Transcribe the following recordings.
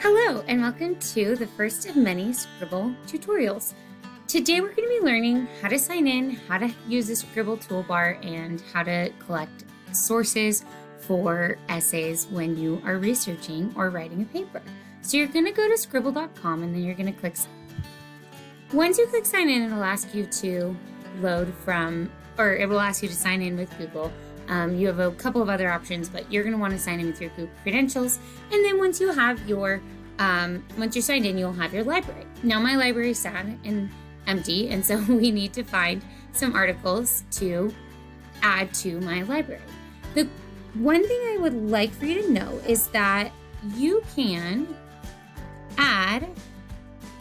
Hello and welcome to the first of many Scribble tutorials. Today we're going to be learning how to sign in, how to use the Scribble toolbar, and how to collect sources for essays when you are researching or writing a paper. So you're going to go to scribble.com and then you're going to click sign in. Once you click sign in, it'll ask you to it will ask you to sign in with Google. You have a couple of other options, but you're going to want to sign in with your Google credentials. And then once you're signed in, you'll have your library. Now my library is sad and empty, and so we need to find some articles to add to my library. The one thing I would like for you to know is that you can add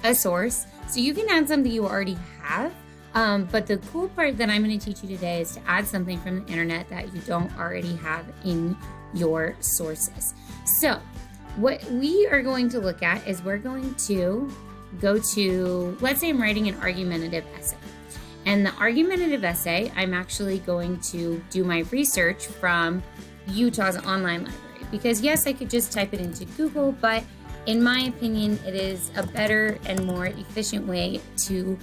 a source. So you can add something you already have. But the cool part that I'm going to teach you today is to add something from the internet that you don't already have in your sources. So what we are going to look at is we're going to go to, let's say I'm writing an argumentative essay. And the argumentative essay, I'm actually going to do my research from Utah's online library. Because yes, I could just type it into Google, but in my opinion, it is a better and more efficient way to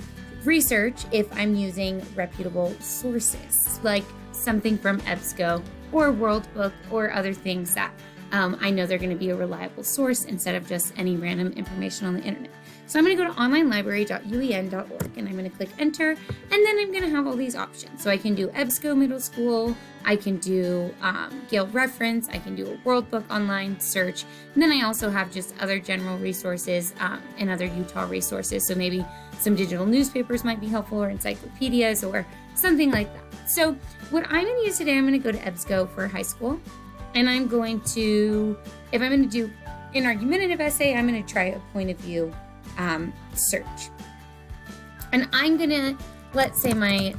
research if I'm using reputable sources, like something from EBSCO or World Book or other things that I know they're going to be a reliable source instead of just any random information on the internet. So I'm going to go to onlinelibrary.uen.org and I'm going to click enter, and then I'm going to have all these options. So I can do EBSCO Middle School, I can do Gale Reference, I can do a World Book online search, and then I also have just other general resources and other Utah resources. So maybe some digital newspapers might be helpful, or encyclopedias or something like that. So what I'm going to use today, I'm going to go to EBSCO for high school, and I'm going to, if I'm going to do an argumentative essay, I'm going to try a point of view search. And I'm going to, let's say my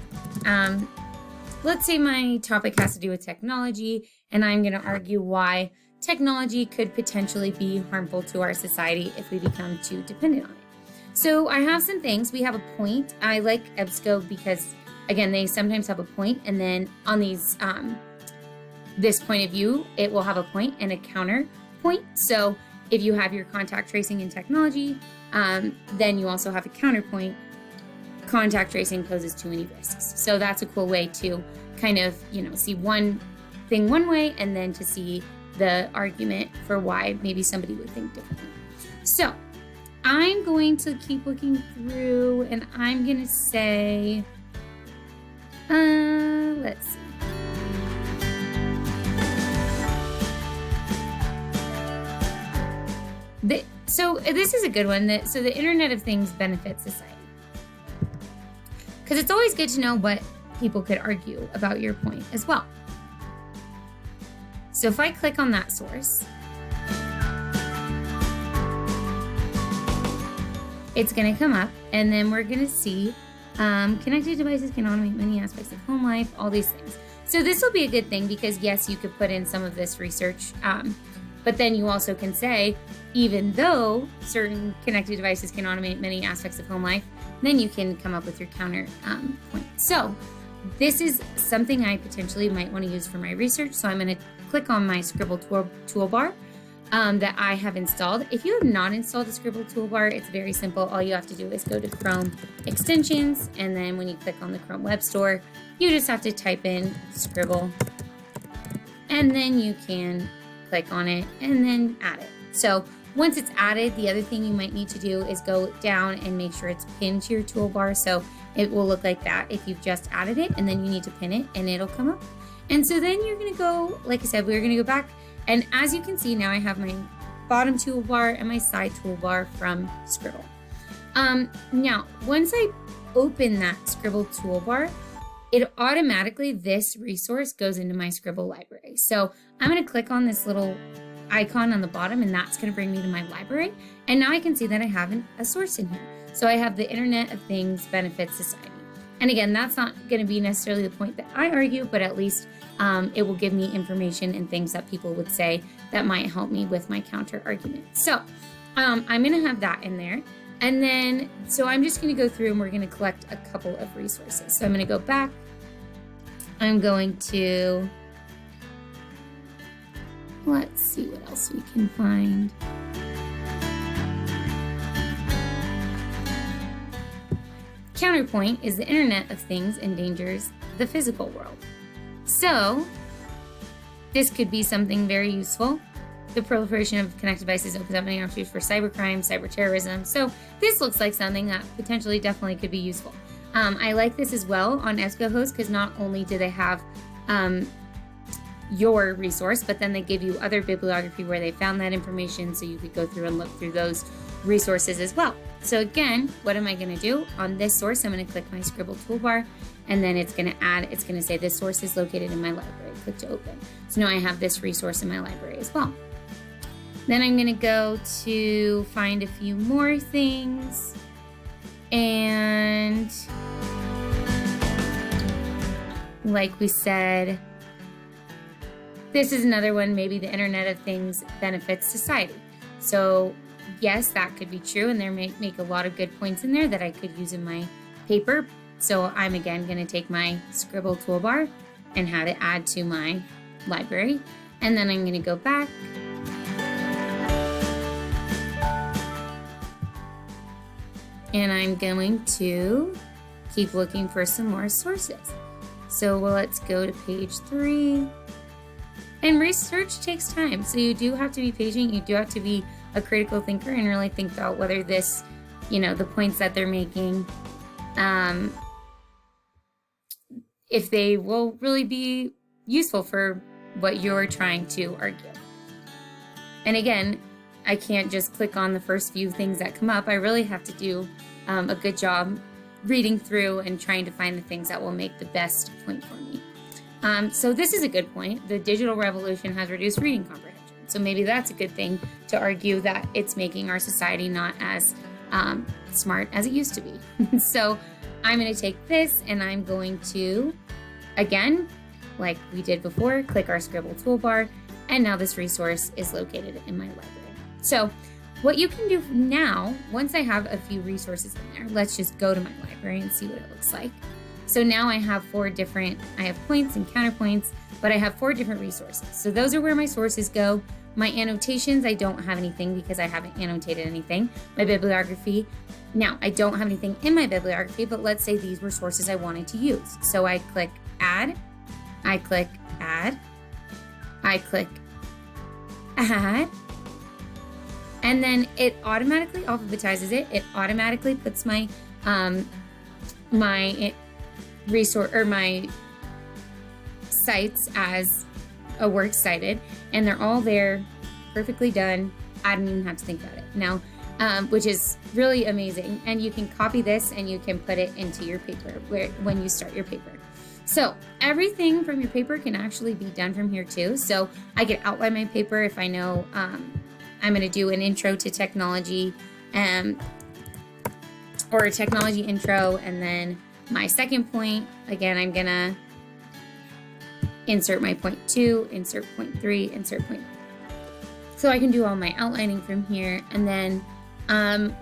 topic has to do with technology, and I'm going to argue why technology could potentially be harmful to our society if we become too dependent on it. So I have some things. We have a point. I like EBSCO because, again, they sometimes have a point, and then on these, this point of view, it will have a point and a counterpoint. So if you have your contact tracing in technology, then you also have a counterpoint. Contact tracing poses too many risks. So that's a cool way to kind of, see one thing one way, and then to see the argument for why maybe somebody would think differently. So I'm going to keep looking through, and I'm going to say, let's see. So this is a good one. So the Internet of Things benefits society. Because it's always good to know what people could argue about your point as well. So if I click on that source, it's going to come up, and then we're going to see connected devices can automate many aspects of home life, all these things. So this will be a good thing because, yes, you could put in some of this research, but then you also can say, even though certain connected devices can automate many aspects of home life, then you can come up with your counter point. So this is something I potentially might want to use for my research. So I'm going to click on my Scribble toolbar that I have installed. If you have not installed the Scribble toolbar, it's very simple. All you have to do is go to Chrome extensions, and then when you click on the Chrome Web Store, you just have to type in Scribble, and then you can click on it and then add it. So once it's added, the other thing you might need to do is go down and make sure it's pinned to your toolbar. So it will look like that if you've just added it, and then you need to pin it and it'll come up. And so then you're going to go, like I said, we're going to go back. And as you can see, now I have my bottom toolbar and my side toolbar from Scribble. Now, once I open that Scribble toolbar, it automatically, this resource goes into my Scribble library. So I'm going to click on this little icon on the bottom, and that's going to bring me to my library. And now I can see that I have a source in here. So I have the Internet of Things benefits society. And again, that's not going to be necessarily the point that I argue, but at least it will give me information and things that people would say that might help me with my counter argument. So I'm going to have that in there. And then, so I'm just going to go through and we're going to collect a couple of resources. So I'm going to go back. I'm going to Let's see what else we can find. Counterpoint is the Internet of Things endangers the physical world. So this could be something very useful. The proliferation of connected devices opens up many opportunities for cybercrime, cyber terrorism. So this looks like something that potentially definitely could be useful. I like this as well on EBSCOhost because not only do they have your resource, but then they give you other bibliography where they found that information, so you could go through and look through those resources as well. So again, what am I going to do? On this source, I'm going to click my Scribble toolbar, and then it's going to say this source is located in my library. Click to open. So now I have this resource in my library as well. Then I'm going to go to find a few more things, and like we said, this is another one, maybe the Internet of Things benefits society. So yes, that could be true, and there may make a lot of good points in there that I could use in my paper. So I'm again going to take my Scribble toolbar and how to add to my library, and then I'm going to go back and I'm going to keep looking for some more sources. So let's go to page 3. And research takes time, so you do have to be patient. You do have to be a critical thinker and really think about whether this, the points that they're making, if they will really be useful for what you're trying to argue. And again, I can't just click on the first few things that come up. I really have to do a good job reading through and trying to find the things that will make the best point for me. So this is a good point. The digital revolution has reduced reading comprehension. So maybe that's a good thing to argue that it's making our society not as smart as it used to be. So I'm going to take this and I'm going to, again, like we did before, click our Scribble toolbar, and now this resource is located in my library. So what you can do now, once I have a few resources in there, let's just go to my library and see what it looks like. So now I have I have points and counterpoints, but I have 4 different resources. So those are where my sources go. My annotations, I don't have anything because I haven't annotated anything. My bibliography, now I don't have anything in my bibliography, but let's say these were sources I wanted to use. So I click add, I click add, I click add, and then it automatically alphabetizes it. It automatically puts my resource or my sites as a works cited, and they're all there, perfectly done. I don't even have to think about it now, which is really amazing. And you can copy this and you can put it into your paper when you start your paper. So everything from your paper can actually be done from here too. So I could outline my paper if I know I'm going to do an intro to technology, or a technology intro, and then my second point, again, I'm going to insert my point 2, insert point 3, insert point. So I can do all my outlining from here. And then,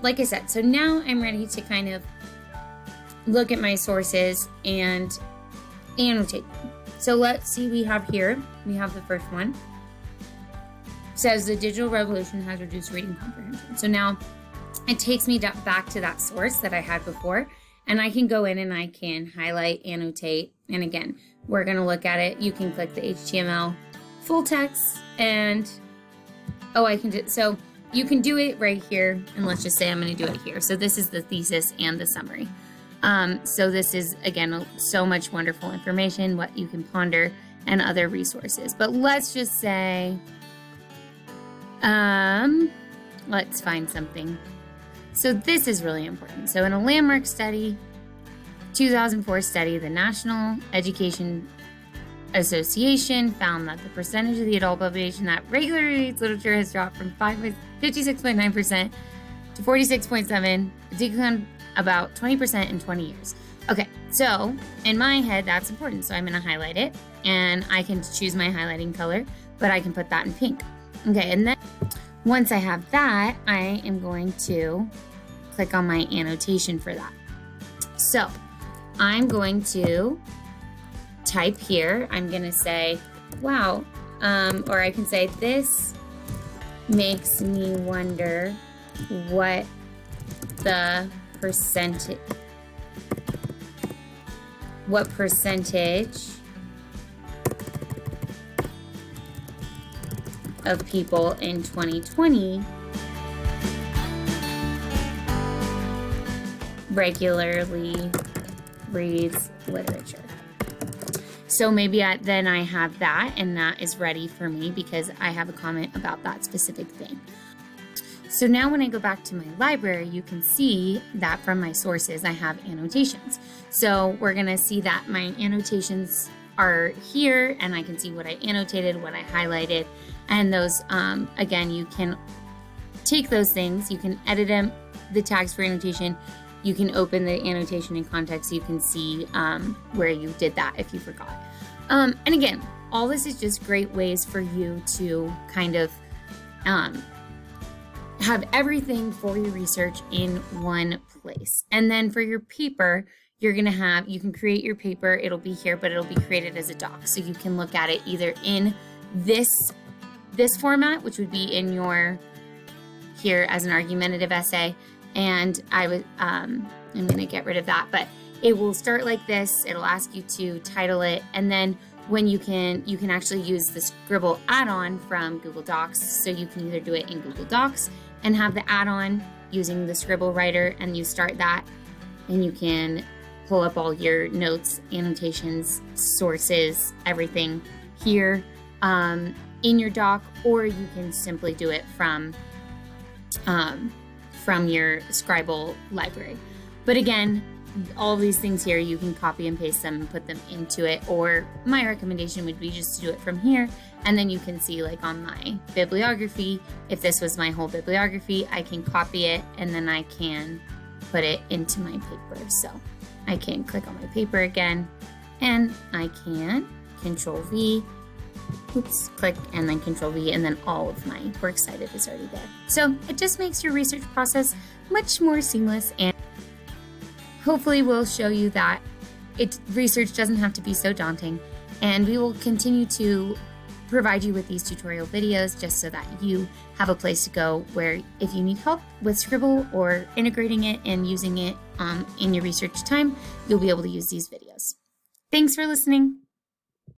like I said, so now I'm ready to kind of look at my sources and annotate them. So let's see, we have the first one. It says the digital revolution has reduced reading comprehension. So now it takes me back to that source that I had before. And I can go in and I can highlight, annotate, and again, we're going to look at it. You can click the HTML full text, and so you can do it right here, and let's just say I'm going to do it here. So this is the thesis and the summary. So this is, again, so much wonderful information, what you can ponder, and other resources. But let's just say, let's find something. So this is really important. So in a landmark study, 2004 study, the National Education Association found that the percentage of the adult population that regularly reads literature has dropped from 56.9% to 46.7%, declined about 20% in 20 years. Okay, so in my head, that's important. So I'm going to highlight it, and I can choose my highlighting color, but I can put that in pink. Okay, and then once I have that, I am going to click on my annotation for that. So I'm going to type here, I'm going to say, wow, or I can say, this makes me wonder what the percentage what percentage of people in 2020 regularly reads literature. So maybe then I have that, and that is ready for me because I have a comment about that specific thing. So now when I go back to my library, you can see that from my sources, I have annotations. So we're gonna see that my annotations are here, and I can see what I annotated, what I highlighted, and those, again, you can take those things, you can edit them, the tags for annotation, you can open the annotation in context so you can see where you did that if you forgot. And again, all this is just great ways for you to kind of have everything for your research in one place. And then for your paper, you can create your paper, it'll be here, but it'll be created as a doc. So you can look at it either in this format, which would be in your, here as an argumentative essay. And I'm gonna get rid of that, but it will start like this. It'll ask you to title it. And then when you can actually use the Scribble add-on from Google Docs. So you can either do it in Google Docs and have the add-on using the Scribble writer, and you start that, and you can pull up all your notes, annotations, sources, everything here in your doc, or you can simply do it from your Scribble library. But again, all of these things here, you can copy and paste them and put them into it, or my recommendation would be just to do it from here. And then you can see, like on my bibliography, if this was my whole bibliography, I can copy it and then I can put it into my paper. So I can click on my paper again, and I can Control V, click, and then Control V, and then all of my works cited is already there. So it just makes your research process much more seamless, and hopefully will show you that research doesn't have to be so daunting. And we will continue to provide you with these tutorial videos just so that you have a place to go where if you need help with Scribble or integrating it and using it in your research time, you'll be able to use these videos. Thanks for listening.